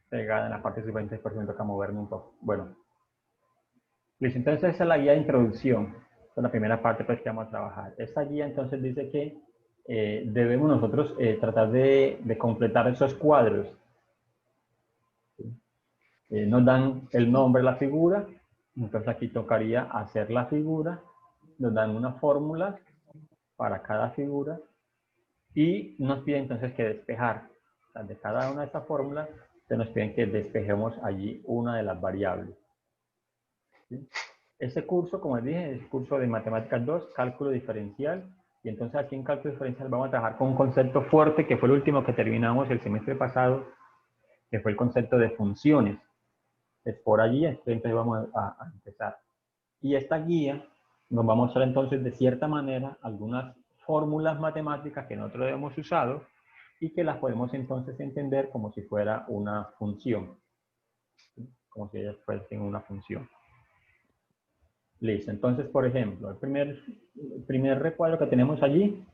pegada en la parte superior, por ejemplo, toca moverme un poco. Bueno, listo, entonces esa es la guía de introducción. Esa es la primera parte pues, que vamos a trabajar. Esta guía entonces dice que debemos nosotros tratar de completar esos cuadros. Nos dan el nombre de la figura, entonces aquí tocaría hacer la figura, nos dan una fórmula para cada figura y nos piden entonces que despejar. O sea, de cada una de estas fórmulas se nos piden que despejemos allí una de las variables. ¿Sí? Este curso, como les dije, es curso de Matemáticas 2, Cálculo Diferencial, y entonces aquí en Cálculo Diferencial vamos a trabajar con un concepto fuerte que fue el último que terminamos el semestre pasado, que fue el concepto de funciones. Es por allí, entonces vamos a empezar. Y esta guía nos va a mostrar entonces de cierta manera algunas fórmulas matemáticas que nosotros hemos usado y que las podemos entonces entender como si fuera una función, ¿sí? Como si ellas fuesen una función. Listo, entonces por ejemplo, el primer recuadro que tenemos allí,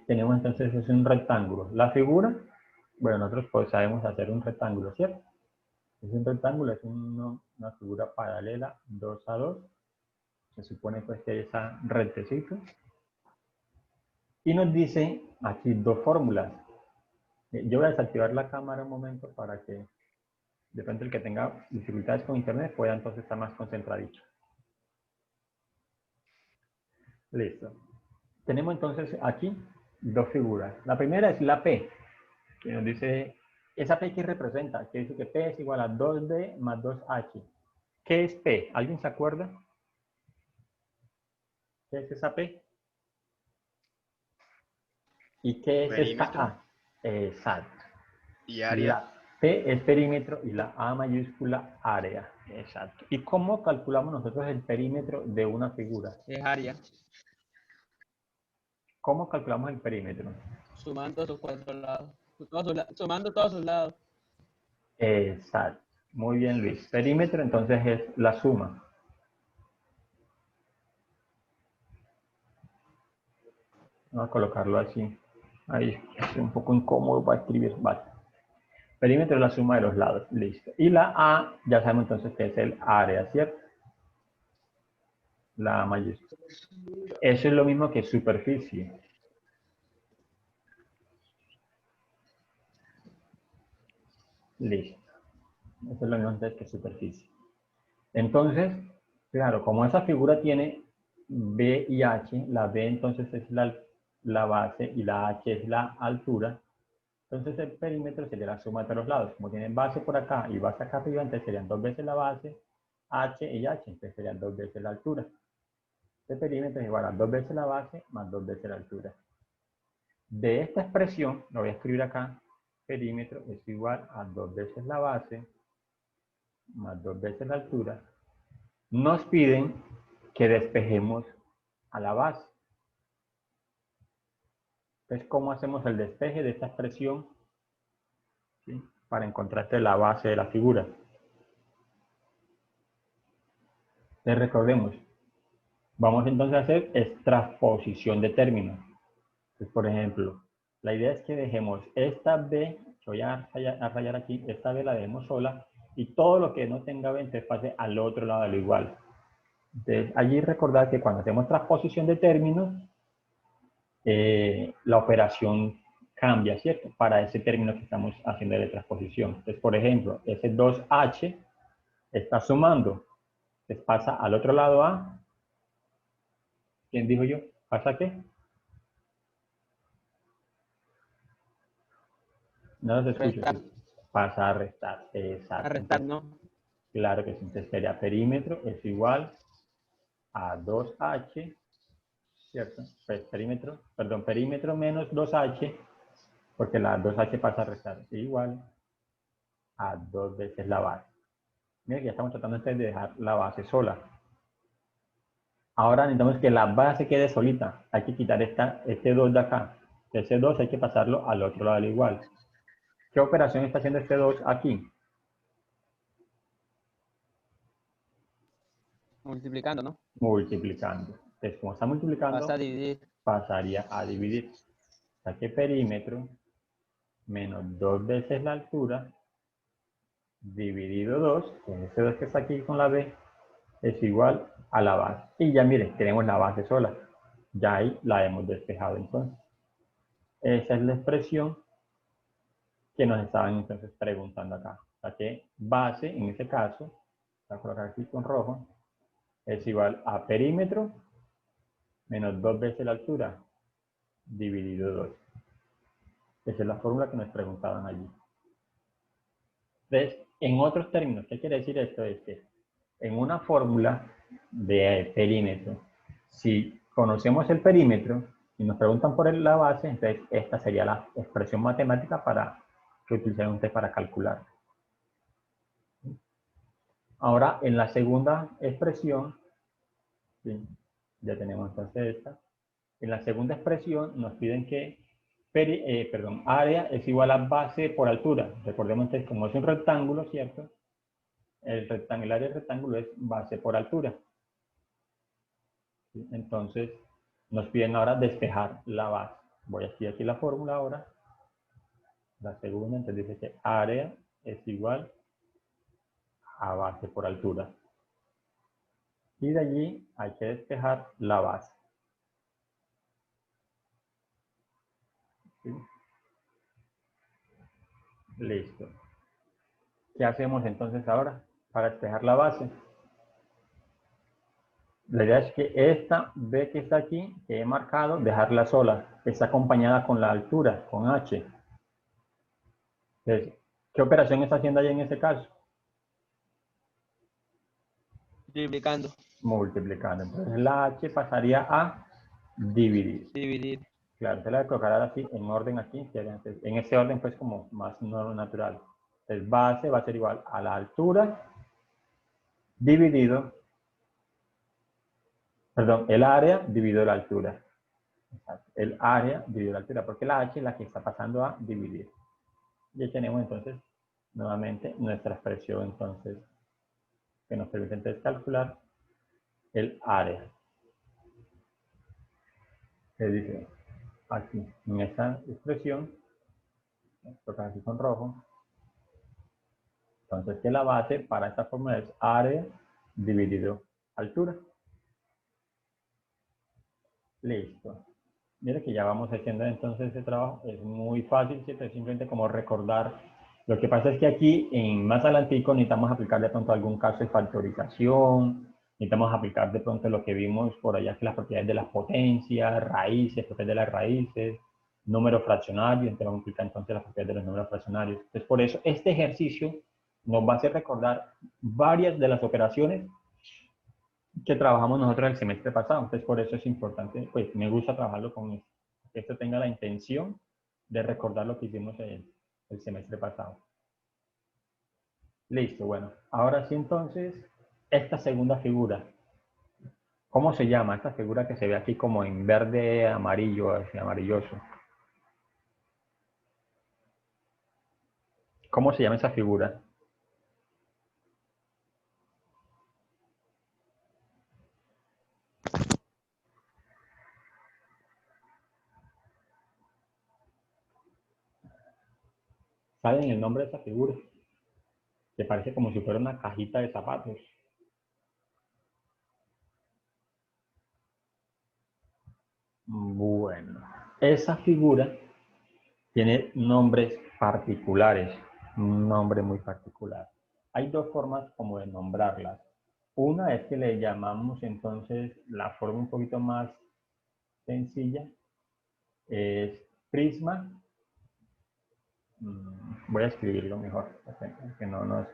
tenemos entonces es un rectángulo. La figura, bueno, nosotros pues sabemos hacer un rectángulo, ¿cierto? Es un rectángulo, es una figura paralela 2 a 2. Se supone pues que hay esa rectecita. Y nos dice aquí dos fórmulas. Yo voy a desactivar la cámara un momento para que de pronto el que tenga dificultades con internet pueda entonces estar más concentradito. Listo. Tenemos entonces aquí dos figuras. La primera es la P, que nos dice, ¿esa P qué representa? Que dice que P es igual a 2D más 2H. ¿Qué es P? ¿Alguien se acuerda? ¿Qué es esa P? ¿Y qué es esta Perímetro A? Exacto. y área. La P es perímetro y la A mayúscula área. Exacto. ¿Y cómo calculamos nosotros el perímetro de una figura? Es área, ¿Cómo calculamos el perímetro? sumando sus cuatro lados. Sumando todos sus lados. Exacto. Muy bien, Luis. Perímetro entonces es la suma. Vamos a colocarlo así. Ahí es un poco incómodo para escribir. Vale. Perímetro es la suma de los lados. Listo. Y la A, ya sabemos entonces que es el área, ¿cierto? La A mayúscula. Eso es lo mismo que superficie. Listo. Eso es lo mismo entonces que superficie. Entonces, claro, como esa figura tiene B y H, la B entonces es la base y la H es la altura, entonces el perímetro sería la suma de los lados. Como tienen base por acá y base acá arriba, entonces serían dos veces la base, H y H, entonces serían dos veces la altura. Este perímetro es igual a dos veces la base más dos veces la altura. De esta expresión, lo voy a escribir acá, perímetro es igual a dos veces la base más dos veces la altura. Nos piden que despejemos a la base. Entonces, ¿cómo hacemos el despeje de esta expresión? ¿Sí? Para encontrarte la base de la figura. Entonces, recordemos, vamos entonces a hacer transposición de términos. Entonces, por ejemplo, la idea es que dejemos esta B, que voy a rayar aquí, esta B la dejemos sola, y todo lo que no tenga B, entonces pase al otro lado de lo igual. Entonces, allí recordar que cuando hacemos transposición de términos, la operación cambia, ¿cierto? Para ese término que estamos haciendo de transposición. Entonces, por ejemplo, ese 2H está sumando. Entonces pasa al otro lado a, ¿quién dijo yo? ¿Pasa qué? No los escucho. Restar. Pasa a restar. A Exacto. restar, Entonces, ¿no? claro que sí. Entonces sería perímetro es igual a 2H, ¿cierto? Pues perímetro menos 2H, porque la 2H pasa a restar, es igual a dos veces la base. Mira, ya estamos tratando de dejar la base sola. Ahora necesitamos que la base quede solita. Hay que quitar este 2 de acá. Ese 2 hay que pasarlo al otro lado al igual. ¿Qué operación está haciendo este 2 aquí? Multiplicando, ¿no? Multiplicando. Entonces, como está Pasa a multiplicando, dividir. pasaría a dividir. O sea que perímetro menos 2 veces la altura dividido 2, que ese 2 que está aquí con la b, es igual a la base. Y ya miren, tenemos la base sola. Ya ahí la hemos despejado entonces. Esa es la expresión que nos estaban entonces preguntando acá. O sea que base, en este caso, voy a colocar aquí con rojo, es igual a perímetro menos 2 veces la altura dividido 2. Esa es la fórmula que nos preguntaban allí. Entonces, en otros términos, ¿qué quiere decir esto? Es que en una fórmula de perímetro, si conocemos el perímetro y nos preguntan por la base, entonces esta sería la expresión matemática para que utilicen ustedes para calcular. Ahora, en la segunda expresión, ¿sí? Ya tenemos entonces esta. En la segunda expresión nos piden que área es igual a base por altura. Recordemos que como es un rectángulo, ¿cierto? El área del rectángulo es base por altura. ¿Sí? Entonces, nos piden ahora despejar la base. Voy a escribir aquí la fórmula ahora. La segunda, entonces dice que área es igual a base por altura. Y de allí hay que despejar la base. ¿Sí? Listo. ¿Qué hacemos entonces ahora para despejar la base? La idea es que esta B que está aquí, que he marcado, dejarla sola. Está acompañada con la altura, con H. Entonces, ¿qué operación está haciendo ahí en este caso? Multiplicando. Multiplicando. Entonces la H pasaría a dividir. Dividir. Claro, se la voy a colocar ahora así, en orden aquí. En este orden, pues, como más natural. Entonces, base va a ser igual a la altura dividido, perdón, el área dividido la altura. El área dividido la altura, porque la H es la que está pasando a dividir. Ya tenemos entonces nuevamente nuestra expresión entonces que nos permite entonces calcular el área. Se dice aquí en esta expresión, toca aquí con rojo, entonces que la base para esta fórmula es área dividido altura. Listo. Mire que ya vamos haciendo entonces ese trabajo, es muy fácil, ¿cierto? Es simplemente como recordar. Lo que pasa es que aquí, más adelantico, necesitamos aplicar de pronto algún caso de factorización, necesitamos aplicar de pronto lo que vimos por allá, que las propiedades de las potencias, raíces, propiedades de las raíces, números fraccionarios, entonces vamos a aplicar entonces las propiedades de los números fraccionarios. Entonces, por eso, este ejercicio nos va a hacer recordar varias de las operaciones que trabajamos nosotros el semestre pasado. Entonces, por eso es importante, pues me gusta trabajarlo con esto. Que esto tenga la intención de recordar lo que hicimos el semestre pasado. Listo, bueno. Ahora sí, entonces, esta segunda figura. ¿Cómo se llama esta figura que se ve aquí como en verde, amarillo, así, amarilloso? ¿Cómo se llama esa figura? ¿Saben el nombre de esa figura? Que parece como si fuera una cajita de zapatos. Bueno, esa figura tiene nombres particulares, un nombre muy particular. Hay dos formas como de nombrarlas. Una es que le llamamos entonces la forma un poquito más sencilla, es prisma. Voy a escribirlo mejor, que no nos...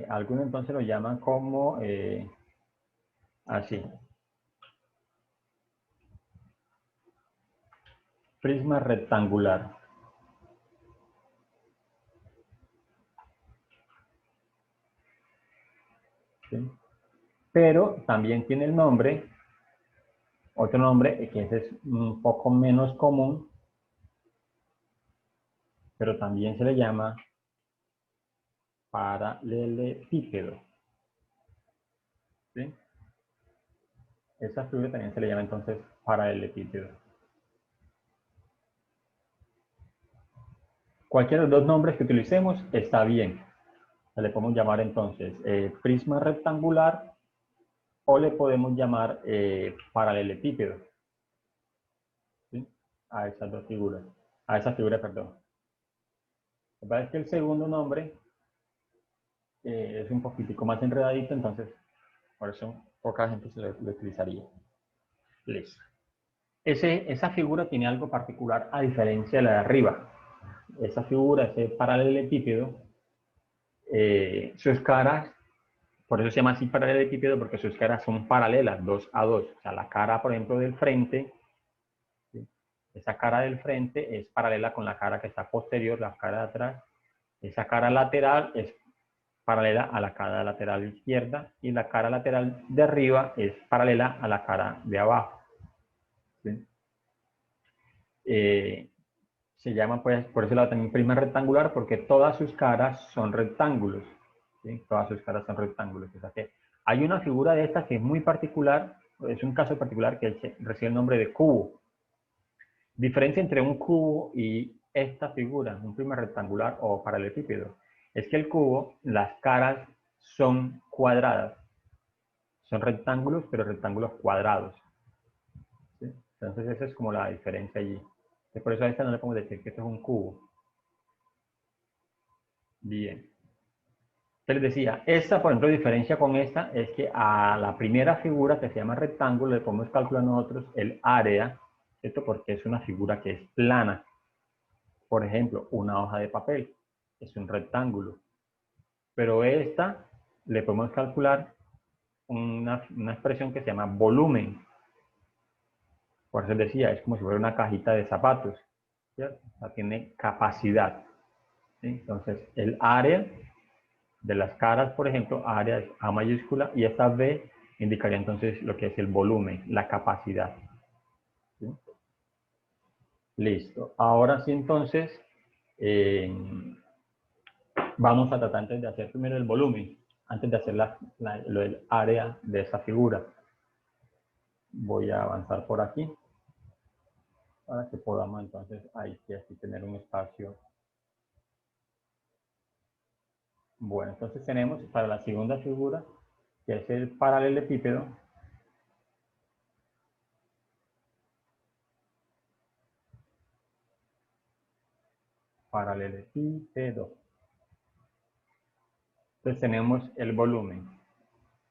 algunos entonces lo llaman como así, prisma rectangular. ¿Sí? Pero también tiene el nombre, otro nombre que ese es un poco menos común, pero también se le llama paralelepípedo. ¿Sí? Esa figura también se le llama entonces paralelepípedo. Cualquiera de los dos nombres que utilicemos está bien. Le podemos llamar entonces prisma rectangular o le podemos llamar paralelepípedo, ¿sí? A esas dos figuras, a esa figura, perdón. Lo que pasa es que el segundo nombre es un poquitico más enredadito, entonces por eso poca gente lo utilizaría. Listo. Esa figura tiene algo particular a diferencia de la de arriba. Esa figura, ese paralelepípedo, sus caras, por eso se llama así paralelepípedo, porque sus caras son paralelas, 2 a 2. O sea, la cara, por ejemplo, del frente, ¿sí? Esa cara del frente es paralela con la cara que está posterior, la cara de atrás. Esa cara lateral es paralela a la cara lateral izquierda y la cara lateral de arriba es paralela a la cara de abajo, ¿sí? Se llama, pues, por eso la también prisma rectangular, porque todas sus caras son rectángulos, ¿sí? Todas sus caras son rectángulos. O sea que hay una figura de esta que es muy particular, es un caso particular que recibe el nombre de cubo. Diferencia entre un cubo y esta figura, un prisma rectangular o paralelepípedo, es que el cubo, las caras son cuadradas, son rectángulos, pero rectángulos cuadrados, ¿sí? Entonces esa es como la diferencia allí. Por eso a esta no le podemos decir que esto es un cubo. Bien. Te les decía, esta, por ejemplo, diferencia con esta es que a la primera figura que se llama rectángulo le podemos calcular nosotros el área, ¿cierto? Porque es una figura que es plana. Por ejemplo, una hoja de papel es un rectángulo. Pero esta le podemos calcular una expresión que se llama volumen. Por eso les decía, es como si fuera una cajita de zapatos, ¿cierto? O sea, tiene capacidad, ¿sí? Entonces, el área de las caras, por ejemplo, área es A mayúscula y esta B indicaría entonces lo que es el volumen, la capacidad, ¿sí? Listo. Ahora sí, entonces, eh, vamos a tratar antes de hacer primero el volumen, antes de hacer lo del área de esa figura. Voy a avanzar por aquí para que podamos entonces ahí sí así tener un espacio. Bueno, entonces tenemos para la segunda figura, que es el paralelepípedo. Paralelepípedo. Entonces tenemos el volumen.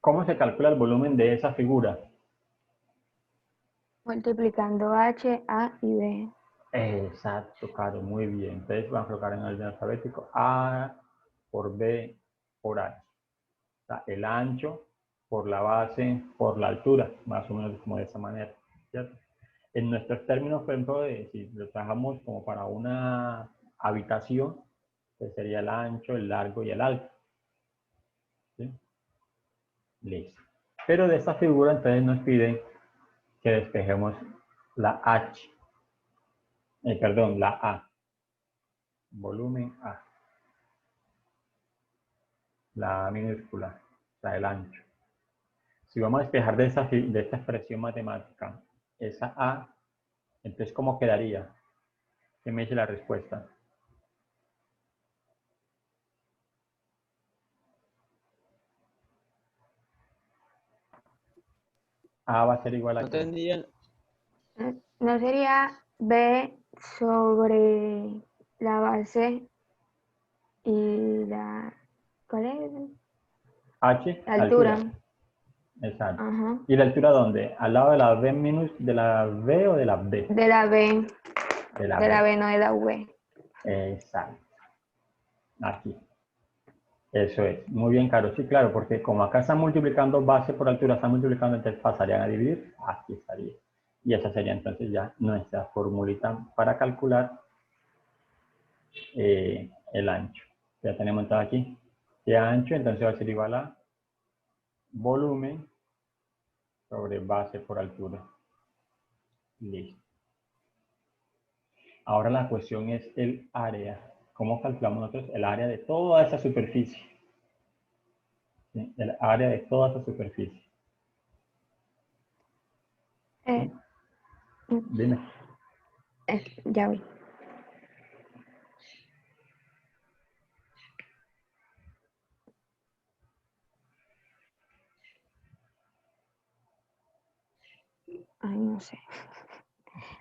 ¿Cómo se calcula el volumen de esa figura? Multiplicando H, A y B. Exacto, Caro, muy bien. Entonces vamos a colocar en el orden alfabético A por B por H. O sea, el ancho por la base por la altura, más o menos como de esa manera, ¿cierto? En nuestros términos, por ejemplo, si lo trabajamos como para una habitación, pues sería el ancho, el largo y el alto, ¿sí? Listo. Pero de esta figura, entonces nos piden que despejemos la H, perdón, la A, volumen A, la A minúscula, o sea, el ancho. Si vamos a despejar de esta expresión matemática, esa A, entonces, ¿cómo quedaría? ¿Qué me dice la respuesta? A va a ser igual No a ¿qué? entendía. ¿No sería B sobre la base y la... ¿Cuál es? H, La altura. altura. Exacto. Ajá. ¿Y la altura dónde? ¿Al lado de la B de la B o de la B? De la B. De la De la B. B, no de la V. Exacto. Aquí. Eso es. Muy bien, Caro. Sí, claro, porque como acá están multiplicando base por altura, están multiplicando, entonces pasarían a dividir. Aquí estaría. Y esa sería entonces ya nuestra formulita para calcular el ancho. Ya tenemos entonces aquí. Que ancho entonces va a ser igual a volumen sobre base por altura. Listo. Ahora la cuestión es el área. ¿Cómo calculamos nosotros el área de toda esa superficie? ¿Sí? El área de toda esa superficie. Eh, ¿Sí? Dime. ya voy. Ay, no sé.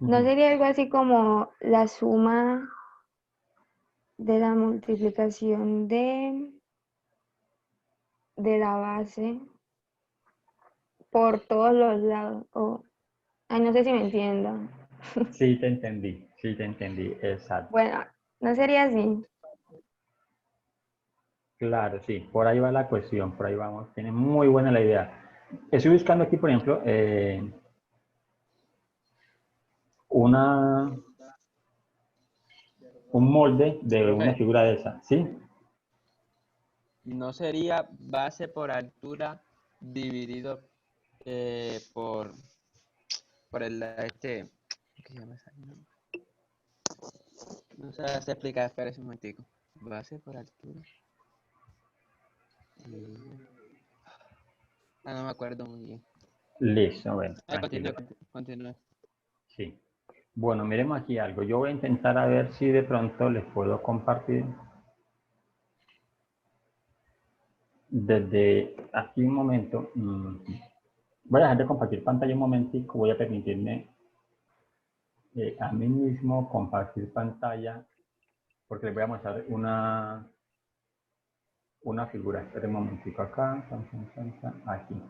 ¿No sería algo así como la suma de la multiplicación de la base por todos los lados? Ay, no sé si me entiendo. Sí te entendí, exacto. Bueno, no sería así. Claro, sí, por ahí va la cuestión, por ahí vamos. Tiene muy buena la idea. Estoy buscando aquí, por ejemplo, una, un molde de una Profe, figura de esa, ¿sí? no sería base por altura dividido por ¿qué se llama esa? No sé se explica, espera un momentico. Base por altura. No me acuerdo muy bien. Listo, bueno, Continúe, tranquilo. continúe. Sí. Bueno, miremos aquí algo. Yo voy a intentar a ver si de pronto les puedo compartir desde aquí un momento. Voy a dejar de compartir pantalla un momentico. Voy a permitirme a mí mismo compartir pantalla porque les voy a mostrar una figura. Esperen un momentico acá. Aquí.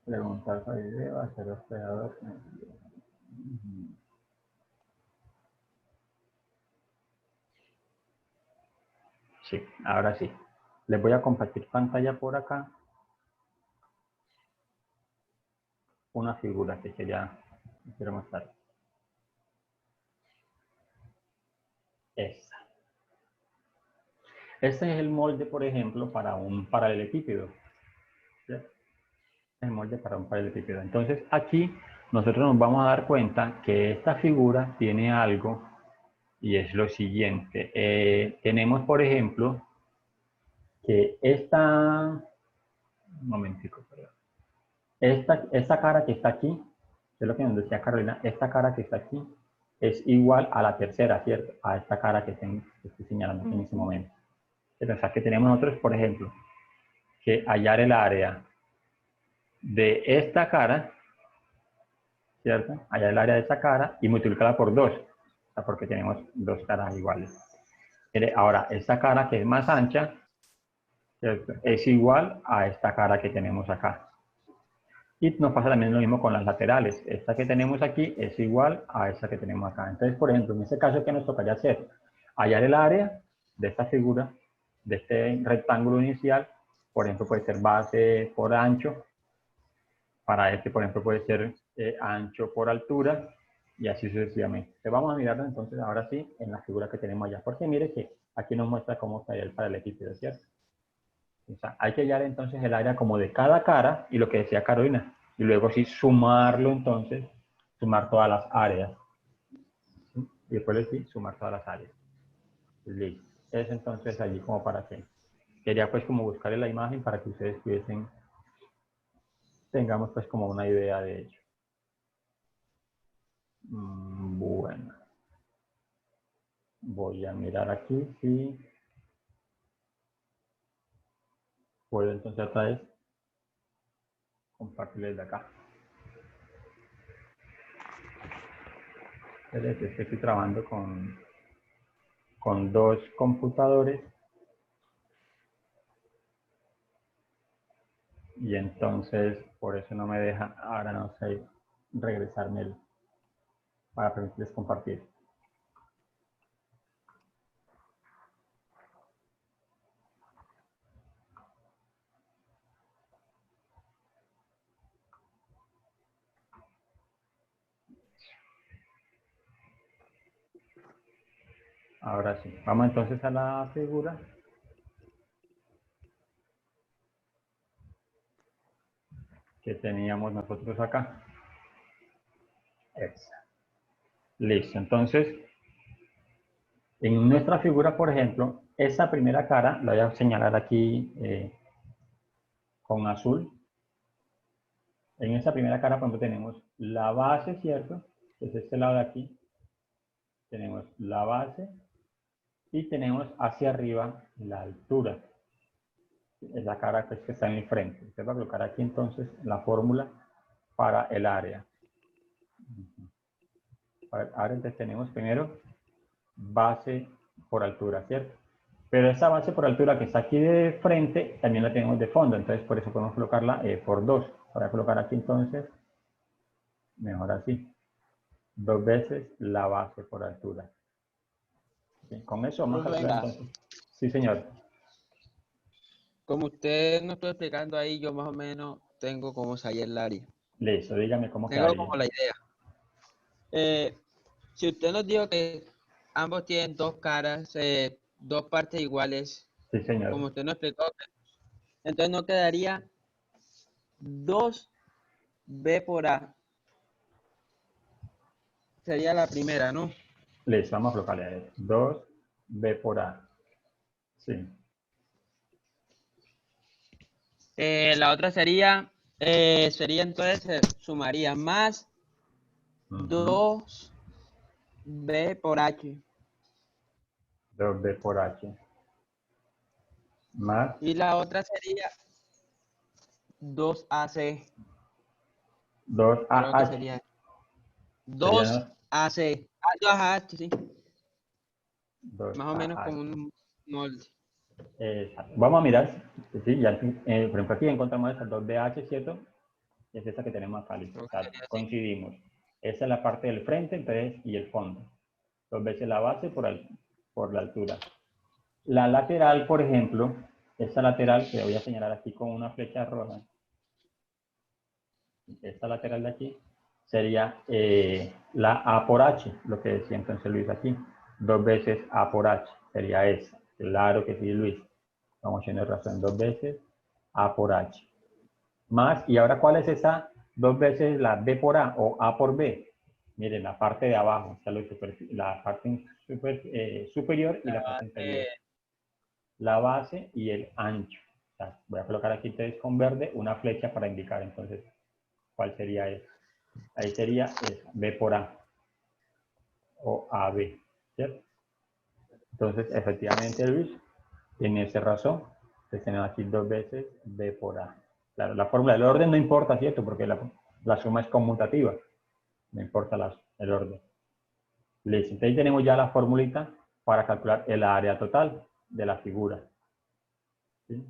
Preguntar para video, hacer hospedador. Sí, ahora sí. Les voy a compartir pantalla por acá. Una figura que quiero mostrar. Esta. Este es el molde, por ejemplo, para un paralelepípedo. ¿Sí? El molde para un paralelepípedo. Entonces, aquí nosotros nos vamos a dar cuenta que esta figura tiene algo y es lo siguiente. Tenemos, por ejemplo, que un momentico, perdón. Esta cara que está aquí, que es lo que nos decía Carolina, esta cara que está aquí es igual a la tercera, ¿cierto? A esta cara que estoy señalando en este momento. O sea, que tenemos nosotros, por ejemplo, que hallar el área de esta cara, ¿cierto? Hallar el área de esta cara y multiplicarla por 2, o sea, porque tenemos dos caras iguales. Ahora, esta cara que es más ancha, ¿cierto? Es igual a esta cara que tenemos acá. Y nos pasa también lo mismo con las laterales. Esta que tenemos aquí es igual a esta que tenemos acá. Entonces, por ejemplo, en este caso, ¿qué nos tocaría hacer? Hallar el área de esta figura, de este rectángulo inicial. Por ejemplo, puede ser base por ancho. Para este, por ejemplo, puede ser ancho por altura. Y así sucesivamente. Entonces, vamos a mirarlo entonces ahora sí en la figura que tenemos allá. Porque mire que aquí nos muestra cómo está el paralelepípedo, ¿cierto? O sea, hay que hallar entonces el área como de cada cara y lo que decía Carolina. Y luego sí sumarlo entonces, sumar todas las áreas. ¿Sí? Y después sí, sumar todas las áreas. Listo. Es entonces allí como para que. Quería pues como buscarle la imagen para que ustedes tengamos pues como una idea de ello. Bueno. Voy a mirar aquí si puedo entonces otra vez compartirles de acá. Estoy trabajando con dos computadores y entonces por eso no me deja, ahora no sé, regresarme para permitirles compartir. Ahora sí, vamos entonces a la figura. Que teníamos nosotros acá. Esa. Listo, entonces, en nuestra figura, por ejemplo, esa primera cara, la voy a señalar aquí con azul. En esa primera cara, por ejemplo, tenemos la base, ¿cierto? Que es este lado de aquí. Tenemos la base y tenemos hacia arriba la altura. Es la cara pues, que está en el frente. Usted va a colocar aquí entonces la fórmula para el área. Ahora entonces tenemos primero base por altura, ¿cierto? Pero esa base por altura que está aquí de frente también la tenemos de fondo, entonces por eso podemos colocarla por 2. Voy a colocar aquí entonces, mejor así, 2 veces la base por altura. ¿Sí? Con eso vamos a Profe, calcular venga, entonces. Sí, señor. como usted nos estuvo explicando ahí, yo más o menos tengo como salir el área. Listo, dígame cómo Tengo quedaría. como la idea. Si usted nos dijo que ambos tienen dos caras, dos partes iguales, Sí, señor. como usted nos explicó, entonces no quedaría 2b por a. Sería la primera, ¿no? Listo, vamos a colocarle a 2b por a. Sí. La otra sería entonces, sumaría más 2b por h. 2b por h. Más Y la otra sería 2ac. Creo que 2ah. sería Sería 2ac. 2ah, sí. Más o menos 2ah. como un molde. Vamos a mirar, sí, ya, por ejemplo aquí encontramos esas 2BH, ¿cierto? Es esta que tenemos acá, listo. Creo O que sea, sería así. coincidimos. Esa es la parte del frente, entonces, y el fondo. 2 veces la base por la altura. La lateral, por ejemplo, esta lateral, que voy a señalar aquí con una flecha roja, esta lateral de aquí, sería la A por H, lo que decía entonces Luis aquí. 2 veces A por H, sería esa. Claro que sí, Luis. Vamos teniendo razón, 2 veces A por H. Más, y ahora, ¿cuál es esa 2 veces la B por A o A por B? Miren, la parte de abajo, o sea, la parte superior y la parte inferior. La base y el ancho. O sea, voy a colocar aquí entonces con verde una flecha para indicar entonces cuál sería eso. Ahí sería B por A o AB, ¿cierto? Entonces, efectivamente, Luis, tiene esa razón. Entonces tenemos aquí 2 veces B por A. Claro, la fórmula del orden no importa, ¿cierto? Porque la suma es conmutativa. No importa el orden. Listo. Entonces tenemos ya la formulita para calcular el área total de la figura. ¿Sí?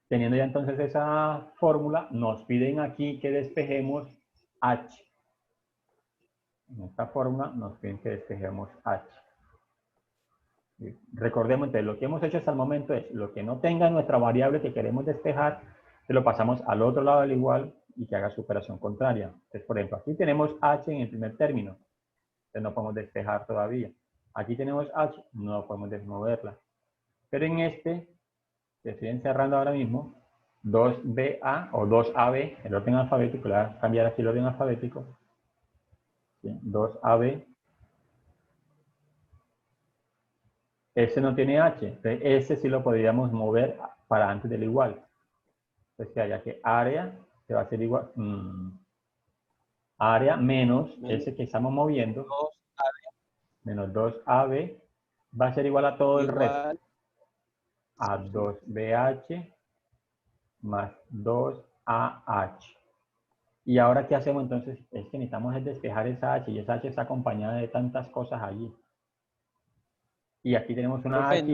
Teniendo ya entonces esa fórmula, nos piden aquí que despejemos H. En esta fórmula nos piden que despejemos H. Recordemos, entonces, lo que hemos hecho hasta el momento es lo que no tenga nuestra variable que queremos despejar, se lo pasamos al otro lado del igual y que haga su operación contraria. Entonces, por ejemplo, aquí tenemos H en el primer término, entonces no podemos despejar todavía. Aquí tenemos H, no podemos desmoverla. Pero en este, que estoy encerrando ahora mismo, 2BA o 2AB, el orden alfabético, le voy a cambiar aquí el orden alfabético, ¿sí? 2AB. Ese no tiene H, entonces ese sí lo podríamos mover para antes del igual. Entonces que haya que área se va a hacer igual, área menos ese que estamos moviendo, 2 menos 2AB, va a ser igual a todo el resto, igual. a 2BH más 2AH. Y ahora, ¿qué hacemos entonces? Es que necesitamos despejar esa H, y esa H está acompañada de tantas cosas allí. Y aquí tenemos una Profe, H.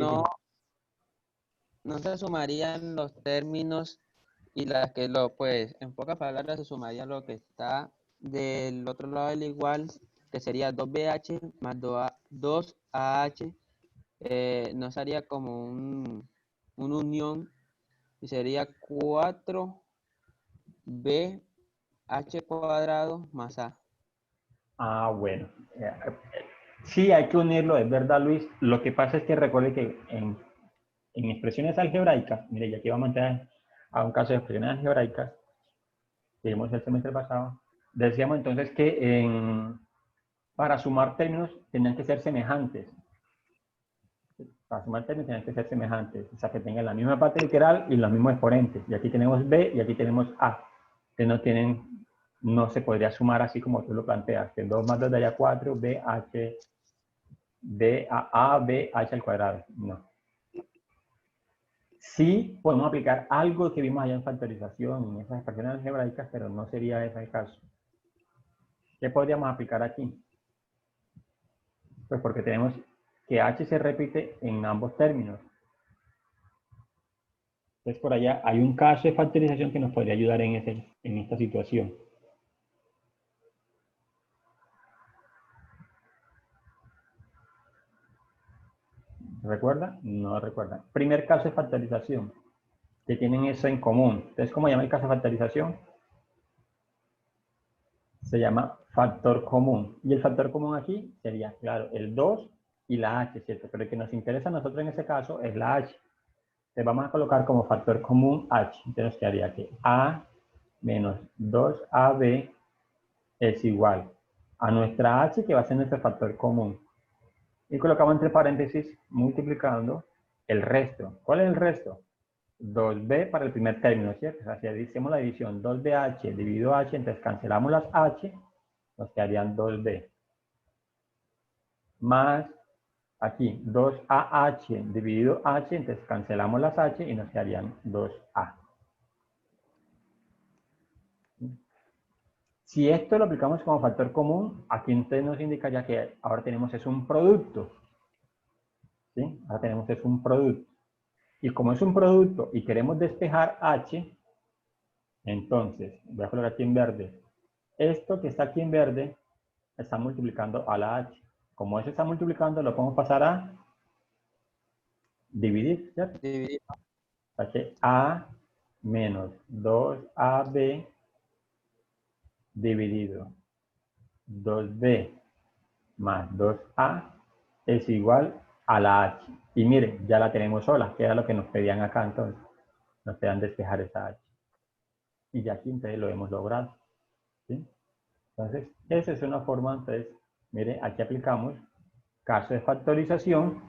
no se sumarían los términos y las que pues, en pocas palabras se sumaría lo que está del otro lado del igual, que sería 2BH más 2AH, nos haría como una unión y sería 4BH cuadrado más A. Ah, bueno. Sí, hay que unirlo, es verdad, Luis. Lo que pasa es que recuerde que en expresiones algebraicas, mire, ya aquí vamos a entrar a un caso de expresiones algebraicas que vimos el semestre pasado, decíamos entonces que para sumar términos tenían que ser semejantes. Para sumar términos tenían que ser semejantes, o sea, que tengan la misma parte literal y los mismos exponentes. Y aquí tenemos B y aquí tenemos A, que no se podría sumar así como tú lo planteas, que 2 más 2 daría 4, BH, B a B, H al cuadrado. No. Sí podemos aplicar algo que vimos allá en factorización, en esas expresiones algebraicas, pero no sería ese el caso. ¿Qué podríamos aplicar aquí? Pues porque tenemos que h se repite en ambos términos. Entonces por allá hay un caso de factorización que nos podría ayudar en esta situación. ¿Recuerda? No recuerda. Primer caso de factorización, que tienen eso en común. Entonces, ¿cómo llama el caso de factorización? Se llama factor común. Y el factor común aquí sería, claro, el 2 y la h, ¿cierto? Pero el que nos interesa a nosotros en ese caso es la h. Entonces vamos a colocar como factor común h. Entonces nos quedaría que a menos 2ab es igual a nuestra h, que va a ser nuestro factor común. Y colocamos entre paréntesis multiplicando el resto. ¿Cuál es el resto? 2b para el primer término, ¿cierto? O sea, si hacemos la división 2bh dividido h, entonces cancelamos las h, nos quedarían 2b. Más aquí 2ah dividido h, entonces cancelamos las h y nos quedarían 2a. Si esto lo aplicamos como factor común, aquí entonces nos indicaría que ahora tenemos es un producto. ¿Sí? Ahora tenemos es un producto. Y como es un producto y queremos despejar h, entonces, voy a colocar aquí en verde. Esto que está aquí en verde está multiplicando a la h. Como eso está multiplicando, lo podemos pasar a dividir, ¿cierto? Dividir. O sea que a menos 2ab dividido 2b más 2a es igual a la h. Y miren, ya la tenemos sola, que era lo que nos pedían acá entonces. Nos pedían despejar esa h. Y ya aquí entonces lo hemos logrado. ¿Sí? Entonces, esa es una forma, entonces, mire, aquí aplicamos caso de factorización,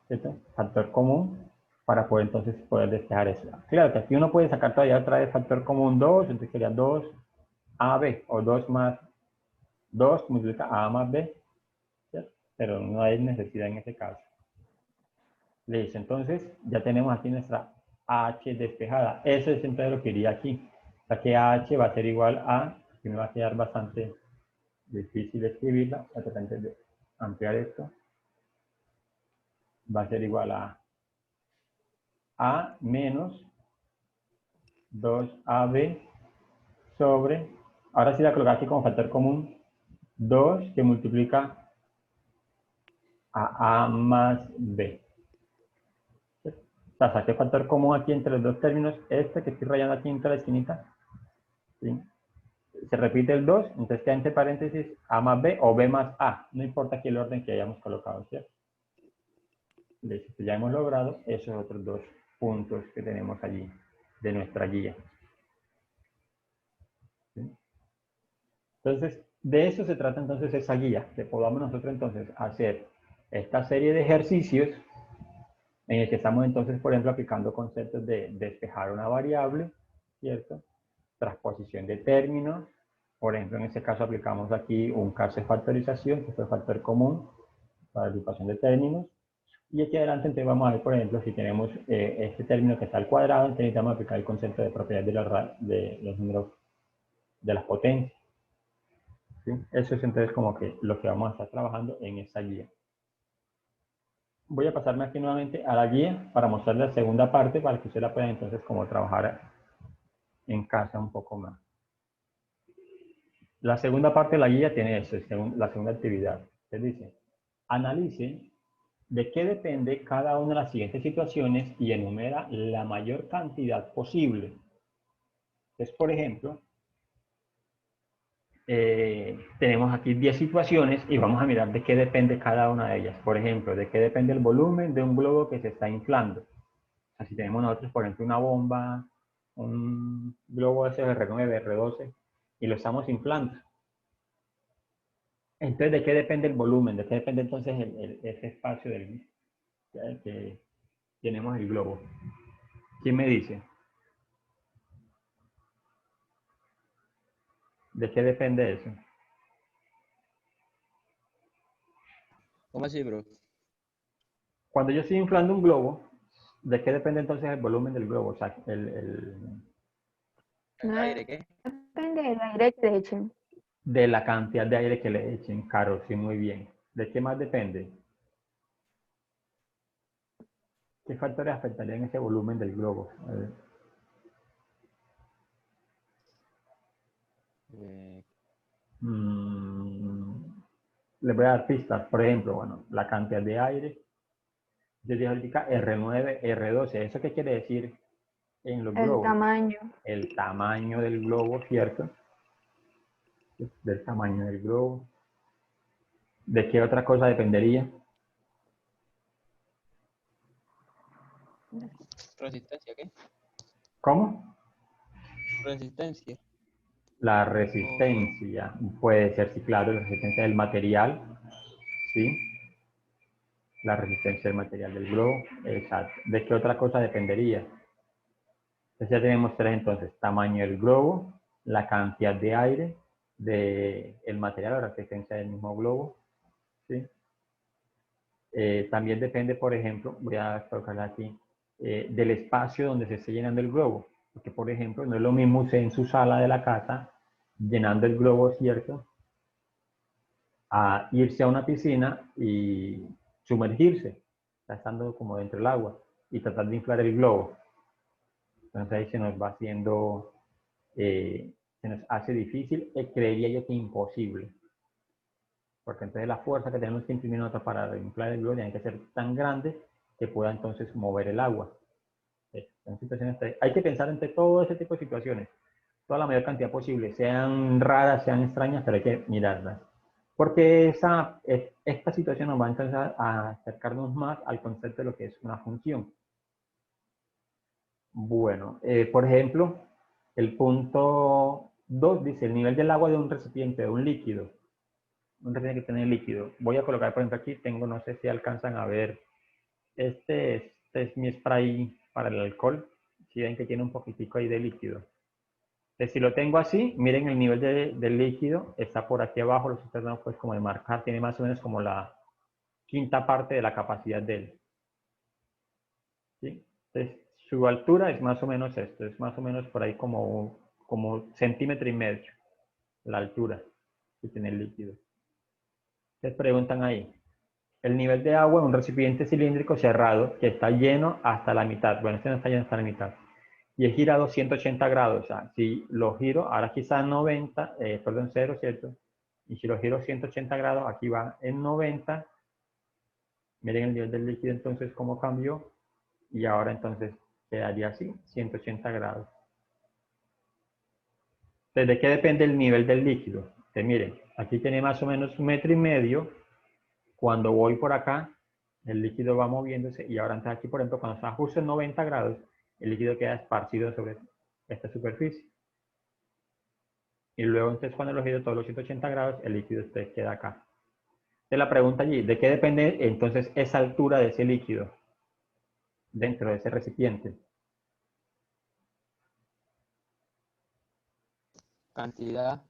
¿cierto? Factor común, para poder entonces poder despejar eso. Claro que aquí uno puede sacar todavía otra vez factor común 2, entonces sería 2ab, o 2 más 2 multiplica a más b, ¿cierto? Pero no hay necesidad en ese caso. Listo, entonces ya tenemos aquí nuestra h despejada. Eso es entonces lo que iría aquí. O sea que h va a ser igual a, que me va a quedar bastante difícil escribirla, voy a tratar de ampliar esto. Va a ser igual a menos 2ab sobre, ahora sí la colocar aquí como factor común, 2 que multiplica a más b. O sea, saqué factor común aquí entre los dos términos, este que estoy rayando aquí entre la esquinita, ¿sí? Se repite el 2, entonces queda entre paréntesis a más b o b más a, no importa aquí el orden que hayamos colocado, ¿cierto? Listo, ya hemos logrado esos otros dos puntos que tenemos allí de nuestra guía. ¿Sí? Entonces, de eso se trata entonces esa guía, que podamos nosotros entonces hacer esta serie de ejercicios en el que estamos entonces, por ejemplo, aplicando conceptos de despejar una variable, ¿cierto? Transposición de términos. Por ejemplo, en este caso aplicamos aquí un caso de factorización, que fue factor común para agrupación de términos. Y aquí adelante entonces vamos a ver, por ejemplo, si tenemos este término que está al cuadrado, entonces necesitamos aplicar el concepto de propiedad de los números de las potencias. ¿Sí? Eso es entonces como que lo que vamos a estar trabajando en esta guía. Voy a pasarme aquí nuevamente a la guía para mostrarles la segunda parte para que usted la pueda entonces como trabajar en casa un poco más. La segunda parte de la guía tiene eso, la segunda actividad. Se dice, analice de qué depende cada una de las siguientes situaciones y enumera la mayor cantidad posible. Entonces, por ejemplo, tenemos aquí 10 situaciones y vamos a mirar de qué depende cada una de ellas. Por ejemplo, de qué depende el volumen de un globo que se está inflando. Así tenemos nosotros, por ejemplo, una bomba, un globo SR9, R12, y lo estamos inflando. Entonces, ¿de qué depende el volumen? ¿De qué depende entonces ese espacio que tenemos el globo? ¿Quién me dice? ¿De qué depende eso? ¿Cómo así, bro? Cuando yo estoy inflando un globo, ¿De qué depende entonces el volumen del globo? O sea, ¿El aire qué? Depende del aire que le echen. de la cantidad de aire que le echen. Caro, sí, muy bien. ¿De qué más depende? ¿Qué factores afectarían ese volumen del globo? A ver. Eh, Le voy a dar pistas. Por ejemplo, bueno, la cantidad de aire. Yo dije ahorita R9, R12. ¿Eso qué quiere decir en los El globos? tamaño. El tamaño del globo, ¿cierto? Del tamaño del globo. ¿De qué otra cosa dependería? ¿Resistencia qué? ¿Cómo? Resistencia. La O resistencia. Puede ser, sí, claro, la resistencia del material, ¿sí? La resistencia del material del globo, exacto. ¿De qué otra cosa dependería? Entonces ya tenemos tres entonces, tamaño del globo, la cantidad de aire del material o la resistencia del mismo globo, ¿sí? También depende, por ejemplo, voy a colocarla aquí, del espacio donde se esté llenando el globo. Porque, por ejemplo, no es lo mismo usted en su sala de la casa llenando el globo, ¿cierto? A irse a una piscina y sumergirse, estando como dentro del agua, y tratar de inflar el globo. Entonces ahí se nos va haciendo, se nos hace difícil, creería yo que imposible. Porque entonces la fuerza que tenemos que imprimir nosotros para inflar el globo tiene que ser tan grande que pueda entonces mover el agua. Son situaciones, hay que pensar entre todo ese tipo de situaciones, toda la mayor cantidad posible, sean raras, sean extrañas, pero hay que mirarlas. Porque esta situación nos va entonces a acercarnos más al concepto de lo que es una función. Bueno, por ejemplo, el punto 2 dice el nivel del agua de un recipiente, de un líquido. Un recipiente que tiene líquido. Voy a colocar, por ejemplo, aquí tengo, no sé si alcanzan a ver, este es mi spray para el alcohol. Si ven que tiene un poquitico ahí de líquido. Entonces, si lo tengo así, miren el nivel del líquido, está por aquí abajo, lo estoy tratando pues como de marcar, tiene más o menos como la quinta parte de la capacidad de él. ¿Sí? Entonces, su altura es más o menos esto, es más o menos por ahí como centímetro y medio, la altura que tiene el líquido. Les preguntan ahí, el nivel de agua en un recipiente cilíndrico cerrado que está lleno hasta la mitad. Bueno, este no está lleno hasta la mitad. Y es girado 180 grados. O sea, si lo giro, ahora quizá 90, perdón, 0, ¿cierto? Y si lo giro 180 grados, aquí va en 90. Miren el nivel del líquido entonces cómo cambió. Y ahora entonces quedaría así, 180 grados. ¿Desde qué depende el nivel del líquido? Entonces, miren, aquí tiene más o menos 1,5 metros. Cuando voy por acá, el líquido va moviéndose y ahora entonces aquí, por ejemplo, cuando está justo en 90 grados, el líquido queda esparcido sobre esta superficie. Y luego entonces cuando lo giro todos los 180 grados, el líquido queda acá. Entonces la pregunta allí, ¿de qué depende entonces esa altura de ese líquido dentro de ese recipiente? cantidad.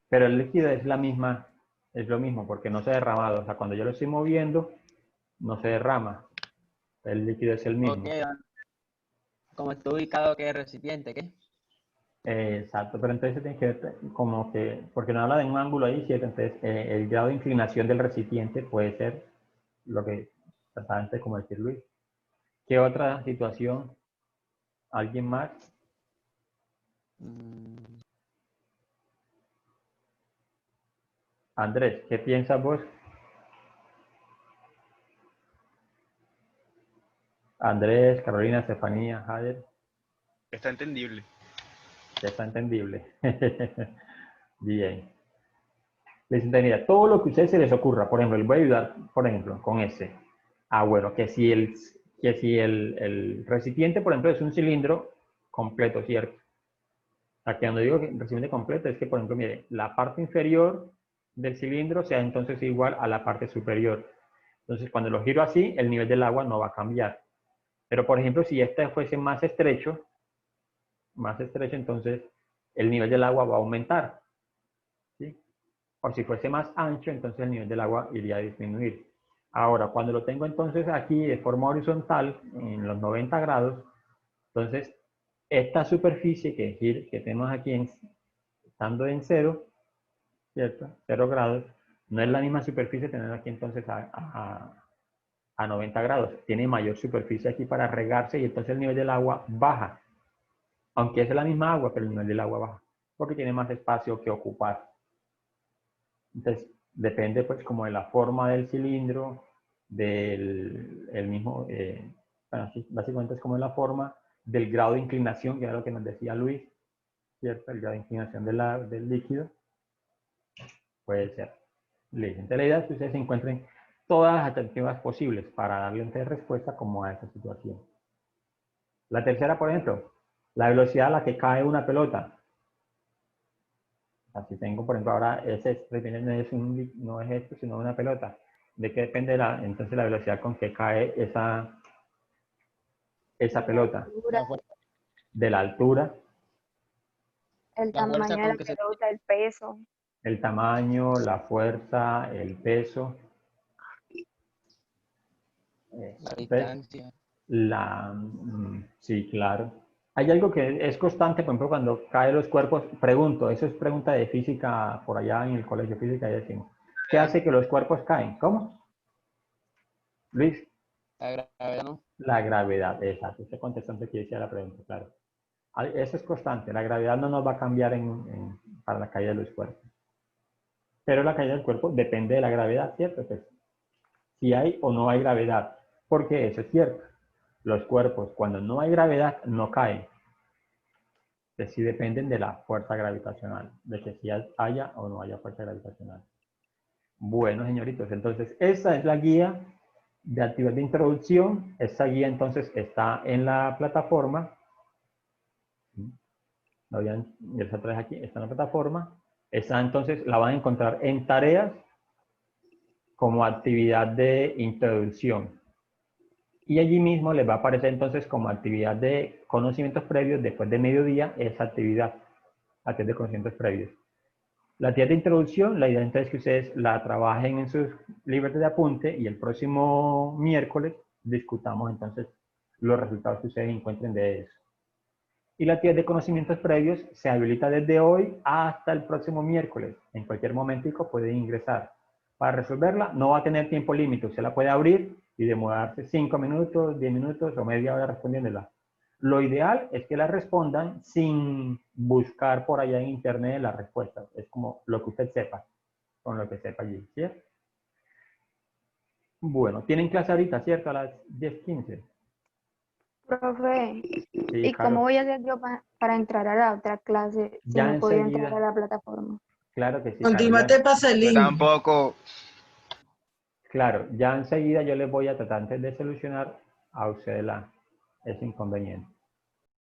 Pero el líquido es la misma, es lo mismo, porque no se ha derramado. O sea, cuando yo lo estoy moviendo, no se derrama. El líquido es el Ok, mismo. como está ubicado qué recipiente, ¿qué? Exacto, pero entonces se tiene que ver como que, porque no habla de un ángulo ahí, ¿cierto? Entonces el grado de inclinación del recipiente puede ser lo que trataba antes como decir Luis. ¿Qué otra situación? ¿Alguien más? Mm, Andrés, ¿qué piensas vos? Andrés, Carolina, Estefanía, Jader, Está entendible. ya está entendible. Bien. Les entendería todo lo que a ustedes se les ocurra. Por ejemplo, les voy a ayudar, por ejemplo, con ese. Bueno, que si el recipiente, por ejemplo, es un cilindro completo, ¿cierto? O sea, que cuando digo que recipiente completo es que, por ejemplo, mire, la parte inferior del cilindro sea entonces igual a la parte superior. Entonces, cuando lo giro así, el nivel del agua no va a cambiar. Pero, por ejemplo, si este fuese más estrecho, entonces el nivel del agua va a aumentar, ¿sí? O si fuese más ancho, entonces el nivel del agua iría a disminuir. Ahora, cuando lo tengo entonces aquí de forma horizontal, en los 90 grados, entonces esta superficie que tenemos aquí estando en cero, ¿cierto? 0 grados, no es la misma superficie tener aquí entonces a 90 grados. Tiene mayor superficie aquí para regarse y entonces el nivel del agua baja. Aunque es la misma agua, pero el nivel del agua baja, porque tiene más espacio que ocupar. Entonces, depende pues como de la forma del cilindro, del mismo, bueno, sí, básicamente es como de la forma, del grado de inclinación, que era lo que nos decía Luis, ¿cierto? El grado de inclinación del líquido, puede ser. Listo. Entonces, la idea es que ustedes encuentren todas las alternativas posibles para darle entonces respuesta como a esa situación. La tercera, por ejemplo, la velocidad a la que cae una pelota. Así tengo, por ejemplo, ahora ese no es esto, sino una pelota. ¿De qué depende entonces la velocidad con que cae esa pelota? La, fuer- De la altura, El la fuerza tamaño de la con que se pelota, el peso. el tamaño, la fuerza, el peso. la Entonces, distancia. sí, claro. Hay algo que es constante, por ejemplo, cuando caen los cuerpos, pregunto, eso es pregunta de física por allá en el colegio de física, y decimos, ¿qué hace que los cuerpos caen? ¿Cómo? Luis, La gravedad no. la gravedad, exacto. Usted contestó antes que decía la pregunta, claro. Eso es constante, la gravedad no nos va a cambiar para la caída de los cuerpos. Pero la caída del cuerpo depende de la gravedad, ¿cierto? Pues, si hay o no hay gravedad, porque eso es cierto. Los cuerpos, cuando no hay gravedad, no caen. Que sí dependen de la fuerza gravitacional, de que si haya o no haya fuerza gravitacional. Bueno, señoritos, entonces esta es la guía de actividad de introducción. Esta guía entonces está en la plataforma. La voy a ingresar otra vez aquí, está en la plataforma. Esta entonces la van a encontrar en tareas como actividad de introducción. Y allí mismo les va a aparecer entonces como actividad de conocimientos previos, después de mediodía, esa actividad de conocimientos previos. La actividad de introducción, la idea entonces es que ustedes la trabajen en sus libretas de apunte y el próximo miércoles discutamos entonces los resultados que ustedes encuentren de eso. Y la actividad de conocimientos previos se habilita desde hoy hasta el próximo miércoles. En cualquier momentico pueden ingresar. Para resolverla no va a tener tiempo límite. Usted la puede abrir y demorarse 5 minutos, 10 minutos o media hora respondiéndola. Lo ideal es que la respondan sin buscar por allá en internet las respuestas. Es como lo que usted sepa, con lo que sepa allí, ¿cierto? Bueno, tienen clase ahorita, ¿cierto? A las 10:15. Profe, Sí, ¿y cómo claro. voy a hacer yo para entrar a la otra clase si Ya no he podido entrar a enseguida, la plataforma? claro que sí, claro. Última te pasa el Yo link. tampoco. Claro, ya enseguida yo les voy a tratar antes de solucionar a ustedes ese inconveniente.